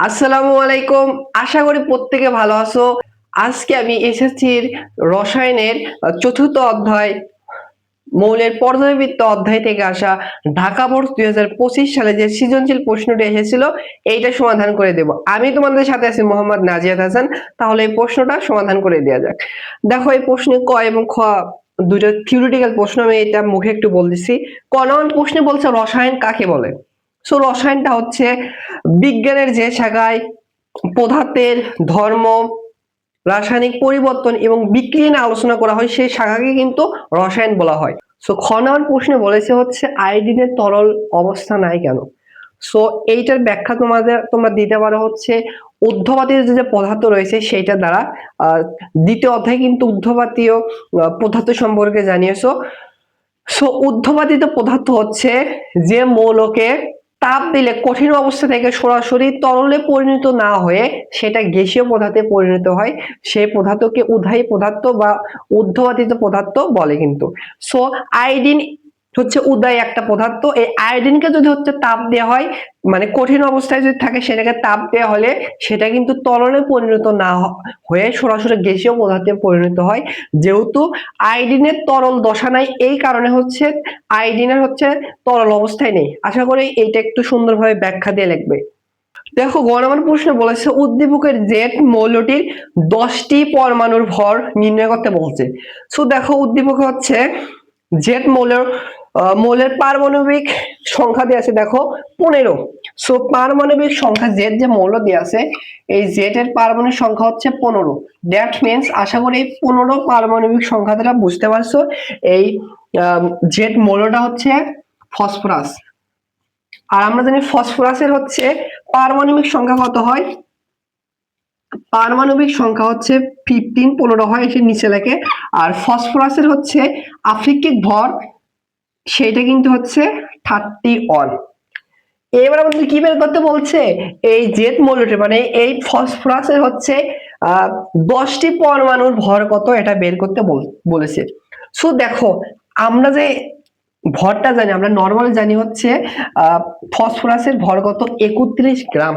আসসালামু আলাইকুম। আশা করি প্রত্যেকে ভালো আছো। আজকে আমি এসএসসির রসায়নের চতুর্থ অধ্যায় মৌলের পর্যায়বৃত্ত অধ্যায় থেকে আসা ঢাকা বোর্ড 2025 সালে যে সৃজনশীল প্রশ্নটি এসেছিল এইটা সমাধান করে দেব। আমি তোমাদের সাথে আছি মোহাম্মদ নাজিয়াত হাসান। তাহলে এই প্রশ্নটা সমাধান করে দেওয়া যাক। দেখো এই প্রশ্নে ক এবং খ দুটো থিওরিটিক্যাল প্রশ্ন, আমি এটা মুখে একটু বলতেছি। ক নম্বর প্রশ্নে বলছে রসায়ন কাকে বলে। সো রসায়নটা হচ্ছে বিজ্ঞানের যে শাখায় পদার্থের ধর্ম, রাসায়নিক পরিবর্তন এবং বিক্রিয়া নিয়ে আলোচনা করা হয় সেই শাখাকে কিন্তু রসায়ন বলা হয়। সো খ নম্বর প্রশ্নে বলেছে হচ্ছে আয়োডিনের তরল অবস্থা নাই কেন। সো এইটার ব্যাখ্যা তোমরা দিতে পারো হচ্ছে ঊর্ধ্বপাতীয় যে পদার্থ রয়েছে সেইটা দ্বারা। দ্বিতীয় অধ্যায়ে কিন্তু ঊর্ধ্বপাতীয় পদার্থ সম্পর্কে জানিয়েছো। সো ঊর্ধ্বপাতিত পদার্থ হচ্ছে যে মৌলকে তাপ দিলে কঠিন অবস্থা থেকে সরাসরি তরলে পরিণত না হয়ে সেটা গ্যাসীয় পদার্থে পরিণত হয়, সেই পদার্থকে উদ্বায়ী পদার্থ বা ঊর্ধ্বপাতিত পদার্থ বলে কিন্তু। সো আয়োডিন হচ্ছে উদয় একটা পদার্থ। এই আয়োডিনকে যদি হচ্ছে তাপ দেওয়া হয়, মানে কঠিন অবস্থায় যদি থাকে সেটাকে তাপ দেওয়া হলে সেটা কিন্তু তরলে পরিণত না হয়ে সরাসরি গ্যাসীয় পদার্থে পরিণত হয়। যেহেতু আয়োডিনের তরল দশা নাই, এই কারণে হচ্ছে আয়োডিনের হচ্ছে তরল অবস্থায় নেই। আশা করি এইটা একটু সুন্দরভাবে ব্যাখ্যা দিয়ে লিখবে। দেখো গ নম্বর প্রশ্ন বলেছে উদ্দীপকের জেড মৌলটির 10টি পরমাণুর ভর নির্ণয় করতে বলছে। সো দেখো উদ্দীপকে হচ্ছে জেড মৌলের পারমাণবিক সংখ্যা দিয়ে আছে দেখো 15। সো পারমাণবিক সংখ্যা জেড যে মৌল দিয়ে আছে এই জেড এর পারমাণবিক সংখ্যা হচ্ছে 15। দ্যাট মিন্স আশা করি এই 15 পারমাণবিক সংখ্যা দ্বারা বুঝতে পারছো এই জেড মৌলটা হচ্ছে ফসফরাস। আর আমরা জানি ফসফরাসের হচ্ছে পারমাণবিক সংখ্যা কত হয়, পারমাণবিক সংখ্যা হচ্ছে 15 হয়, এসে নিচে লেখে। আর ফসফরাসের হচ্ছে আপেক্ষিক ভর সেটা কিন্তু হচ্ছে 31। এবার আমাদের কি বের করতে বলছে, এই জেড মৌলটি মানে এই ফসফরাসের হচ্ছে 10টি পরমাণুর ভর কত এটা বের করতে বলেছে। সো দেখো আমরা যে ভরটা জানি, আমরা নর্মালি জানি হচ্ছে ফসফরাসের ভর কত 31 গ্রাম।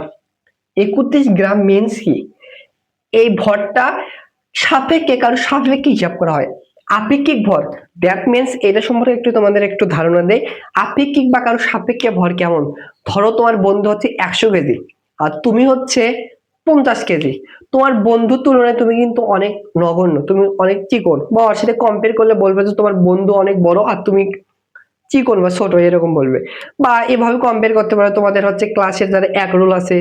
31 গ্রাম মিন্স কি এই ভরটা সাপেক্ষে কারো সাপেক্ষে হিসাব করা হয়। আপেক্ষিক ভর দ্যাট মিন্স এটা সম্পর্কে একটু তোমাদের একটু ধারণা দেয়। আপেক্ষিক বা কারো সাপেক্ষে ভর কেমন, ধরো তোমার বন্ধু হচ্ছে 100 কেজি আর তুমি হচ্ছে 50 কেজি। তোমার বন্ধুর তুলনায় তুমি কিন্তু অনেক নগণ্য, তুমি অনেক চিকন, বা ওর সাথে কম্পেয়ার করলে বলবে যে তোমার বন্ধু অনেক বড় আর তুমি চিকন বা ছোট এরকম বলবে। বা এভাবে কম্পেয়ার করতে পারো, তোমাদের হচ্ছে ক্লাসের যারা এক রোল আছে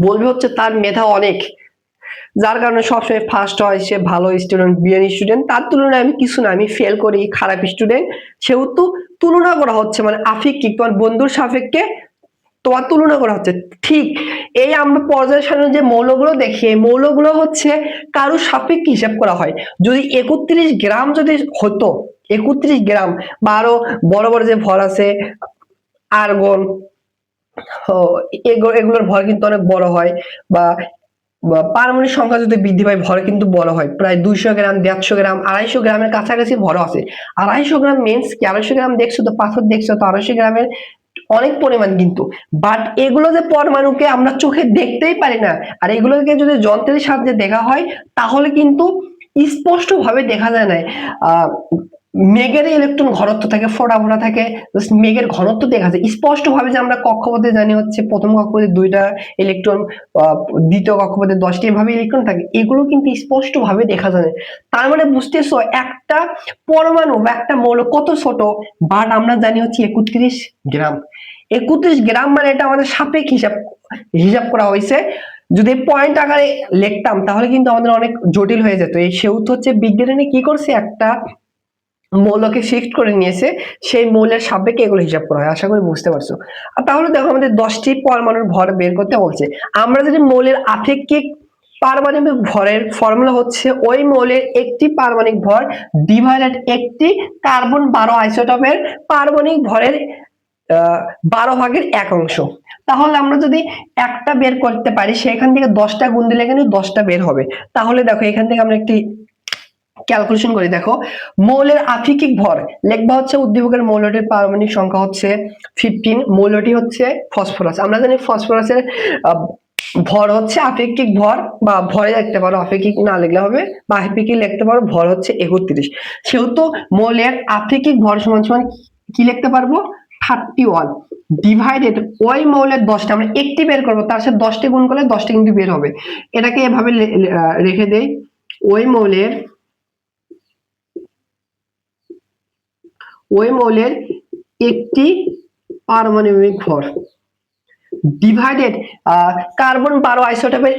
বলবে হচ্ছে তার মেধা অনেক, যার কারণে সবসময় ফার্স্ট হয়, সে ভালো স্টুডেন্ট, বিএন স্টুডেন্ট, তার তুলনায় আমি কিছু না, আমি ফেল করি, খারাপ স্টুডেন্ট। সেহেতু তুলনা করা হচ্ছে, মানে আপেক্ষিক তোমার বন্ধুর সাপেক্ষে তোমার তুলনা করা হচ্ছে। ঠিক এই আমরা পর্যায় সারণীর যে মৌলগুলো দেখি এই মৌলগুলো হচ্ছে কারো সাপেক্ষে হিসাব করা হয়। যদি 31 গ্রাম যদি হতো, 31 গ্রাম বা আরো বড় বড় যে ভর আছে আর্গন, এগুলোর ভর কিন্তু অনেক বড় হয়। বা পারমাণবিক সংখ্যা যদি বৃদ্ধি পায় ভর কিন্তু বড় হয়, প্রায় 200 গ্রাম, 150 গ্রাম, 250 গ্রামের কাছাকাছি ভর আছে। 250 গ্রাম মিন্স কি, 250 গ্রাম দেখছো তো পাথর দেখছো তো 250 গ্রামের অনেক পরিমাণ কিন্তু। বাট এগুলো যে পরমাণুকে আমরা চোখে দেখতেই পারি না, আর এগুলোকে যদি যন্ত্রের সাহায্যে দেখা হয় তাহলে কিন্তু স্পষ্ট ভাবে দেখা যায় না। মেঘের ইলেকট্রন ঘনত্ব থাকে, ফোটা ফোটা থাকে, মেঘের ঘনত্ব দেখা যায় স্পষ্ট ভাবে। যে আমরা কক্ষপথে জানি হচ্ছে প্রথম কক্ষপথে 2টা ইলেকট্রন, দ্বিতীয় কক্ষপথে 10টি, এভাবে ইলেকট্রন থাকে, এগুলো কিন্তু স্পষ্ট ভাবে দেখা যায়। তার মানে বুঝতেছো একটা পরমাণু বা একটা মৌল কত ছোট। বাট আমরা জানি হচ্ছে 31 গ্রাম। 31 গ্রাম মানে এটা আমাদের সাপেক্ষ হিসাব করা হয়েছে। যদি পয়েন্ট আকারে লিখতাম তাহলে কিন্তু আমাদের অনেক জটিল হয়ে যেত। এই সেহেতু হচ্ছে বিজ্ঞানী কি করছে, একটা মৌলকে শিফট করে নিয়েছে, সেই মৌলের সাপেক্ষে এগুলো হিসাব করা হয়। আশা করি বুঝতে পারছো। আর তাহলে দেখো আমাদের 10টি পরমাণুর ভর বের করতে বলছে। আমরা যদি মৌলের আপেক্ষিক পারমাণবিক ভরের ফর্মুলা হচ্ছে ওই মৌলের একটি পারমাণবিক ভর ডিভাইডেড একটি কার্বন 12 আইসোটোপের পারমাণবিক ভরের 12/1 তাহলে আমরা যদি একটা বের করতে পারি সেখান থেকে 10টা গুণ দিলে কিন্তু 10টা বের হবে। তাহলে দেখো এখান থেকে আমরা একটি ক্যালকুলেশন করি। দেখো মৌলের আপেক্ষিক ভর লিখবা হচ্ছে উদ্দীপকের মৌলটির পারমাণবিক সংখ্যা হচ্ছে 15, মৌলটি হচ্ছে ফসফরাস। আমরা জানি ফসফরাসের ভর হচ্ছে আপেক্ষিক ভর, বা ভরে লিখতে পারো, আপেক্ষিক না লিখলে হবে, বা আপেক্ষিক লিখতে পারো, ভর হচ্ছে 31। সেহেতু মৌলের আপেক্ষিক ভর সমান সমান কি লিখতে পারবো 31 ডিভাইডেড ওই মৌলের 10টা, আমরা একটি বের করবো, তার সাথে 10টি গুণ করলে 10টি কিন্তু বের হবে। এটাকে এভাবে রেখে দেই, ওই মৌলের একটি পারমাণবিক ভর ডিভাইডেড কার্বন 12 আইসোটোপের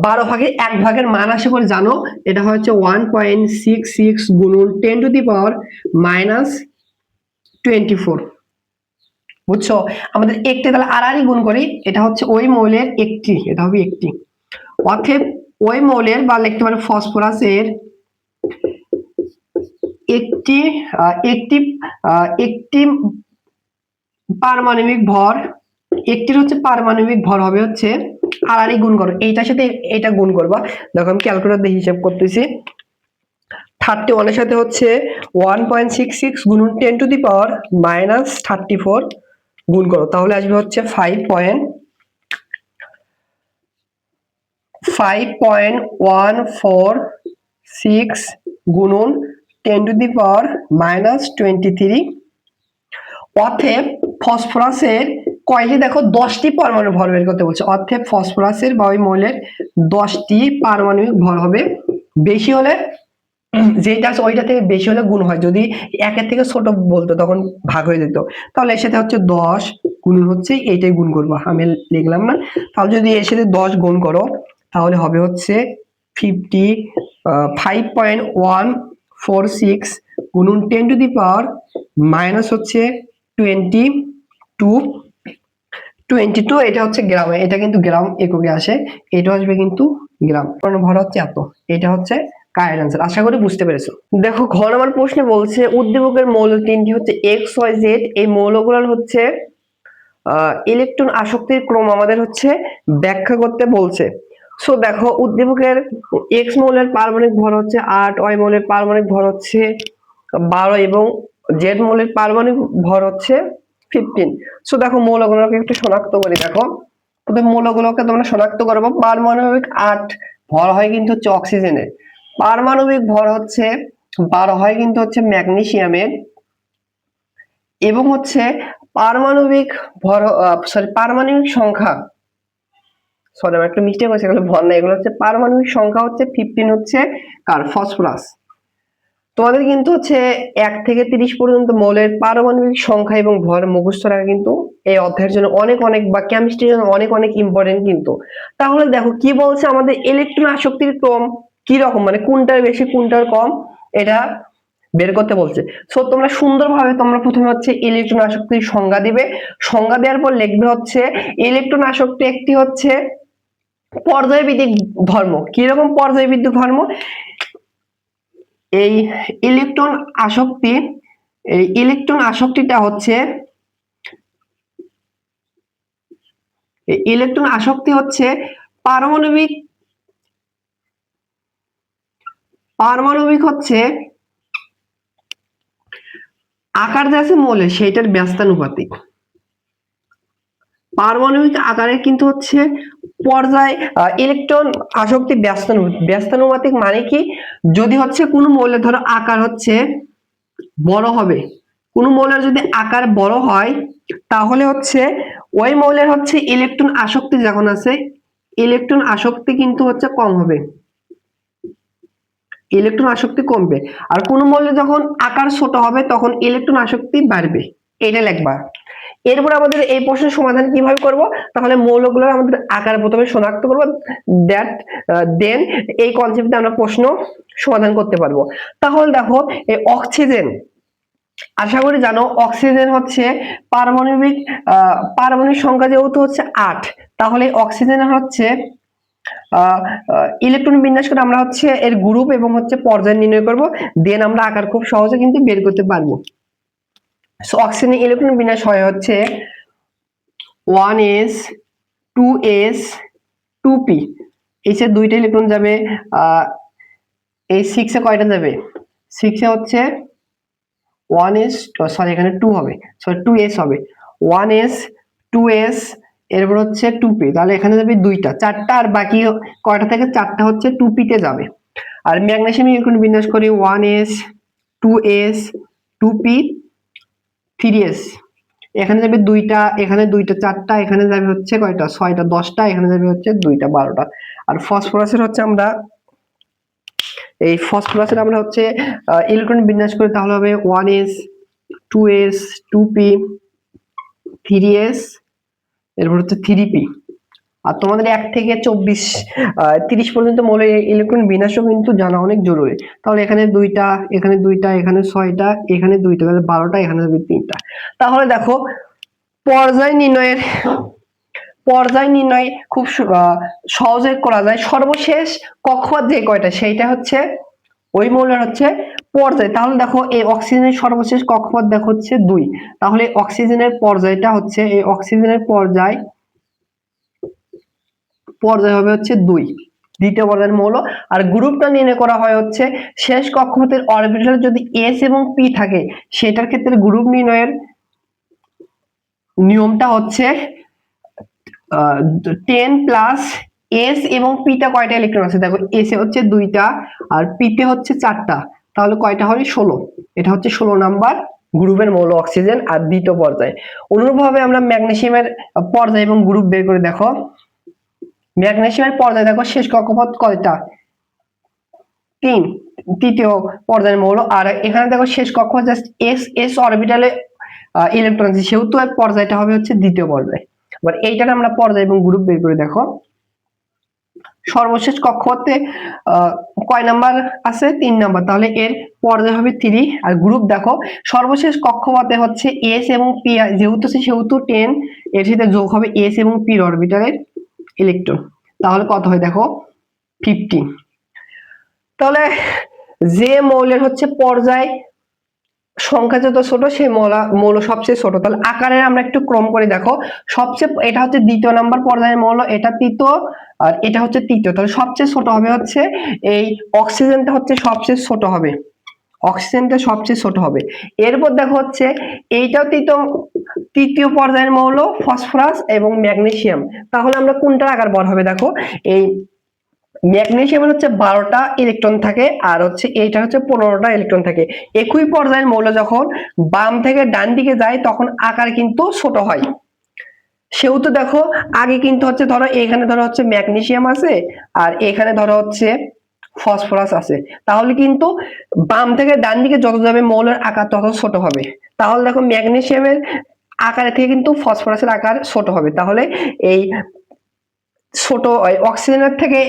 12 ভাগে 1 ভাগের মান আশা করে জানো, এটা হচ্ছে 1.66 গুণন 10⁻⁻24। বুঝছো? আমাদের একটি তাহলে আড়াআড়ি গুণ করি, এটা হচ্ছে ওই মৌলের একটি, এটা হবে একটি। অতএব ওই মৌলের বা লিখতে পারো ফসফরাসের একটি একটি একটি পারমাণবিক ভর, একটির হচ্ছে পারমাণবিক ভর হবে হচ্ছে আড়াআড়ি গুণ করো, এইটার সাথে এটা গুণ করবা। দেখো আমি ক্যালকুলেটর দিয়ে হিসাব করতেছি, 31 এর সাথে হচ্ছে 1.66 গুণন 10⁻⁻34 গুণ করো, তাহলে আসবে হচ্ছে 5.146 গুণন 10⁻⁻23। অতএব ফসফরাসের কয়টি, দেখো 10টি পারমাণবিক ভর বের করতে বলছে, অতএব ফসফরাসের বা ওই মৌলের 10টি পারমাণবিক ভর হবে। বেশি হলে যেটা আছে ওইটা থেকে বেশি হলে গুণ হয়, যদি একের থেকে ছোট বলতো তখন ভাগ হয়ে যেত, তাহলে এর সাথে হচ্ছে 10 গুণ হচ্ছে এইটাই গুণ করবো, আমি লিখলাম না। তাহলে যদি এর সাথে 10 গুণ করো তাহলে হবে হচ্ছে 5.146 গুণন 10⁻⁻22 হচ্ছে 22, এটা হচ্ছে গ্রামে, এটা কিন্তু গ্রাম এককে আসে, এটা আসবে কিন্তু গ্রাম, ভর হচ্ছে এত। এটা হচ্ছে কারেক্ট অ্যান্সার, আশা করি বুঝতে পেরেছো। দেখো ঘ নাম্বার প্রশ্নে বলছে উদ্দীপকের মৌল তিনটি হচ্ছে এক্স ওয়াই জেড, এই মৌলগুলোর হচ্ছে ইলেকট্রন আসক্তির ক্রম আমাদের হচ্ছে ব্যাখ্যা করতে বলছে। সো দেখো উদ্দীপকের এক্স মৌলের পারমাণবিক ভর হচ্ছে 8, ওয়াই মৌলের পারমাণবিক ভর হচ্ছে 12 এবং জেড মৌলের পারমাণবিক ভর হচ্ছে 15। সো দেখো মৌলগুলোকে একটু শনাক্ত করি। দেখো প্রথমে মৌলগুলোকে তোমরা শনাক্ত করবো। পারমাণবিক 8 ভর হয় কিন্তু হচ্ছে অক্সিজেনের, পারমাণবিক ভর হচ্ছে 12 হয় কিন্তু হচ্ছে ম্যাগনেসিয়ামের, এবং হচ্ছে পারমাণবিক ভর পারমাণবিক সংখ্যা, সরি আমার একটা মিস্টেক হয়েছে, এগুলো ভর না, এগুলো হচ্ছে পারমাণবিক সংখ্যা হচ্ছে 15 হচ্ছে কার ফসফরাস। তোমাদের কিন্তু হচ্ছে 1 থেকে 30 পর্যন্ত মৌলের পারমাণবিক সংখ্যা এবং ভর মুখস্থ রাখা কিন্তু এই অধ্যায়ের জন্য অনেক অনেক, বা কেমিস্ট্রির জন্য অনেক অনেক ইম্পর্টেন্ট কিন্তু। তাহলে দেখো কি বলছে, আমাদের ইলেকট্রন আসক্তির ক্রম কি রকম, মানে কোনটার বেশি কোনটার কম, এটা বের করতে বলছে। সো তোমরা সুন্দরভাবে তোমরা প্রথমে হচ্ছে ইলেকট্রন আসক্তির সংজ্ঞা দিবে, সংজ্ঞা দেওয়ার পর লিখবে হচ্ছে ইলেকট্রন আসক্তি একটি হচ্ছে পর্যায়ভিত্তিক ধর্ম। কি রকম পর্যায়ভিত্তিক ধর্ম? এই ইলেকট্রন আসক্তি, এই ইলেকট্রন আসক্তিটা হচ্ছে, ইলেকট্রন আসক্তি হচ্ছে পারমাণবিক, পারমাণবিক হচ্ছে আকার যে আছে মৌলের সেইটার ব্যস্তানুপাতিক, পারমাণবিক আকারে কিন্তু হচ্ছে পর্যায় ইলেকট্রন আসক্তি ব্যস্তানুপাতিক মানে কি, যদি হচ্ছে কোনো মৌলের ধরো আকার হচ্ছে বড় হবে, কোন মৌলের যদি আকার বড় হয় তাহলে হচ্ছে ওই মৌলের হচ্ছে ইলেকট্রন আসক্তি যখন আছে, ইলেকট্রন আসক্তি কিন্তু হচ্ছে কম হবে, ইলেকট্রন আসক্তি কমবে। আর কোন মৌলের যখন আকার ছোট হবে তখন ইলেকট্রন আসক্তি বাড়বে, এটা লিখবা। এরপর আমাদের এই প্রশ্নের সমাধান কিভাবে করব, তাহলে মৌলগুলোর আমাদের আকার প্রথমে শনাক্ত করব, দ্যাট দেন এই কনসেপ্টে আমরা প্রশ্ন সমাধান করতে পারবো। তাহলে দেখো এই অক্সিজেন, আশা করি জানো অক্সিজেন হচ্ছে পারমাণবিক পারমাণবিক সংখ্যা যেহেতু হচ্ছে 8, তাহলে অক্সিজেনের হচ্ছে ইলেকট্রন বিন্যাস করে আমরা হচ্ছে এর গ্রুপ এবং হচ্ছে পর্যায় নির্ণয় করব, দেন আমরা আকার খুব সহজে কিন্তু বের করতে পারবো। সো অক্সিজেনের ইলেকট্রন বিন্যাস হয় হচ্ছে 1s 2s 2p, এই যে দুইটা ইলেকট্রন যাবে এই 6 এ কয়টা যাবে? 6 এ হচ্ছে 1s, সরি এখানে 2 হবে, সরি 2s হবে, 1s 2s, এরপর হচ্ছে 2p, তাহলে এখানে যাবে দুইটা, চারটা, আর বাকি কয়টা থেকে চারটা হচ্ছে 2p তে যাবে। আর ম্যাগনেসিয়াম ইলেকট্রন বিন্যাস করি 1s 2s 2p 3s, এখানে যাবে দুইটা, এখানে দুইটা, চারটা, এখানে যাবে হচ্ছে কয়টা? 6টা, 10টা, এখানে যাবে হচ্ছে দুইটা, 12টা। আর ফসফরাসের হচ্ছে আমরা এই ফসফরাসের আমরা হচ্ছে ইলেকট্রন বিন্যাস করি, তাহলে হবে 1s 2s 2p 3s, এরপর হচ্ছে 3p। আর তোমাদের 1 থেকে 30 পর্যন্ত মৌলের ইলেকট্রন বিন্যাসও কিন্তু জানা অনেক জরুরি। তাহলে এখানে দুইটা, এখানে দুইটা, এখানে 6টা, এখানে দুইটা, তাহলে 12টা, এখানে যাবে 3টা। তাহলে দেখো পর্যায় নির্ণয় খুব সহজে করা যায়। সর্বশেষ কক্ষপথ যে কয়টা সেইটা হচ্ছে ওই মৌলের হচ্ছে পর্যায়। তাহলে দেখো এই অক্সিজেনের সর্বশেষ কক্ষপথ দেখো হচ্ছে 2, তাহলে অক্সিজেনের পর্যায়টা হচ্ছে, এই অক্সিজেনের পর্যায় হবে হচ্ছে 2, দ্বিতীয় পর্যায়ের মৌল। আর গ্রুপটা নির্ণয় করা হয় হচ্ছে শেষ কক্ষপথের অরবিটাল যদি s এবং p থাকে, সেটার ক্ষেত্রে গ্রুপ নির্ণয়ের নিয়মটা হচ্ছে 10 প্লাস s এবং p টা কয়টা ইলেকট্রন আছে? দেখো s এ হচ্ছে 2টা আর p তে হচ্ছে 4টা, তাহলে কয়টা হয়? 16। এটা হচ্ছে 16 নাম্বার গ্রুপের মৌল অক্সিজেন আর দ্বিতীয় পর্যায়ে। অনুরূপভাবে আমরা ম্যাগনেসিয়ামের পর্যায় এবং গ্রুপ বের করে দেখো। ম্যাগনেসিয়ামের পর্যায়ে দেখো শেষ কক্ষপথ কয়টা? 3, তৃতীয় পর্যায়ের মৌল। আর এখানে দেখো শেষ কক্ষপথ জাস্ট s অরবিটালে ইলেকট্রন আছে, সেহেতু পর্যায়টা হবে হচ্ছে দ্বিতীয় পর্যায়। এবার এইটার আমরা পর্যায় এবং গ্রুপ বের করে দেখো। সর্বশেষ কক্ষপথে কয় নাম্বার আছে? 3 নাম্বার, তাহলে এর পর্যায় হবে 3। আর গ্রুপ দেখো সর্বশেষ কক্ষপথে হচ্ছে s এবং p যেহেতু আছে সেহেতু 10, এর সাথে যোগ হবে s এবং p এর অরবিটালের ইলেকট্রন, তাহলে কত হয় দেখো? 50। তাহলে যে মৌলের হচ্ছে পর্যায় সংখ্যা যত ছোট সেই মৌল সবচেয়ে ছোট। তাহলে আকারের আমরা একটু ক্রম করে দেখো। সবচেয়ে এটা হচ্ছে দ্বিতীয় নাম্বার পর্যায়ের মৌল, এটা তৃতীয়, আর এটা হচ্ছে তৃতীয়। তাহলে সবচেয়ে ছোট হবে হচ্ছে এই অক্সিজেনটা হচ্ছে সবচেয়ে ছোট হবে, অক্সিজেনটা সবচেয়ে ছোট হবে। এরপর দেখো হচ্ছে এইটাও তৃতীয় পর্যায়ের মৌল ফসফরাস এবং ম্যাগনেসিয়াম। তাহলে আমরা কোনটার আকার বড় হবে? দেখো এই ম্যাগনেসিয়ামের হচ্ছে 12টা ইলেকট্রন থাকে, আর হচ্ছে এইটা হচ্ছে 15টা ইলেকট্রন থাকে। একই পর্যায়ের মৌল যখন বাম থেকে ডান দিকে যায় তখন আকার কিন্তু ছোট হয়। সেহেতু দেখো আগে কিন্তু হচ্ছে ধরো এখানে ধরো হচ্ছে ম্যাগনেসিয়াম আছে আর এখানে ধরো হচ্ছে ফসফরাস আছে, তাহলে কিন্তু বাম থেকে ডান দিকে যত যাবে মৌলের আকার তত ছোট হবে। তাহলে দেখো ম্যাগনেসিয়ামের আকারের থেকে কিন্তু ফসফরাসের আকার ছোট হবে। তাহলে এই ছোট অক্সিজেনের থেকে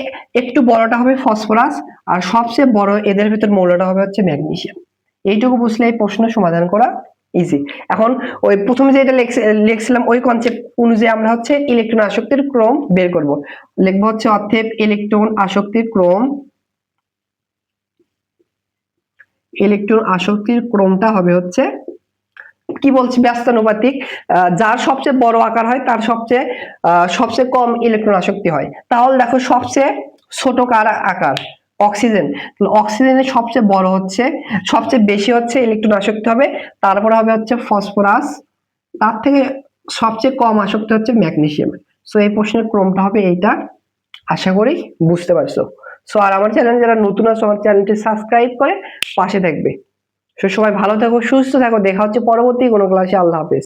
একটু বড়টা হবে ফসফরাস, আর সবচেয়ে বড় এদের ভিতর মৌলটা হবে হচ্ছে ম্যাগনেসিয়াম। এইটুকু বুঝলে এই প্রশ্নের সমাধান করা ইজি। এখন ওই প্রথমে যেটা লিখছিলাম ওই কনসেপ্ট অনুযায়ী আমরা হচ্ছে ইলেকট্রন আসক্তির ক্রম বের করব। লিখবো হচ্ছে অতএব ইলেকট্রন আসক্তির ক্রমটা হবে হচ্ছে কি বলছি? ব্যস্তানুপাতিক। যার সবচেয়ে বড় আকার হয় তার সবচেয়ে কম ইলেকট্রন আসক্তি হয়। তাহলে দেখো সবচেয়ে ছোট কার আকার? অক্সিজেন। অক্সিজেনের সবচেয়ে বড় হচ্ছে, সবচেয়ে বেশি হচ্ছে ইলেকট্রন আসক্তি হবে, তারপরে হবে হচ্ছে ফসফরাস, তার থেকে সবচেয়ে কম আসক্তি হচ্ছে ম্যাগনেসিয়াম। সো এই প্রশ্নের ক্রমটা হবে এইটা। আশা করি বুঝতে পারছো। সো আর আমার চ্যানেল যারা নতুন আছে আমার চ্যানেলটি সাবস্ক্রাইব করে পাশে থাকবে। সবাই ভালো থাকো, সুস্থ থাকো, দেখা হচ্ছে পরবর্তী কোনো ক্লাসে। আল্লাহ হাফেজ।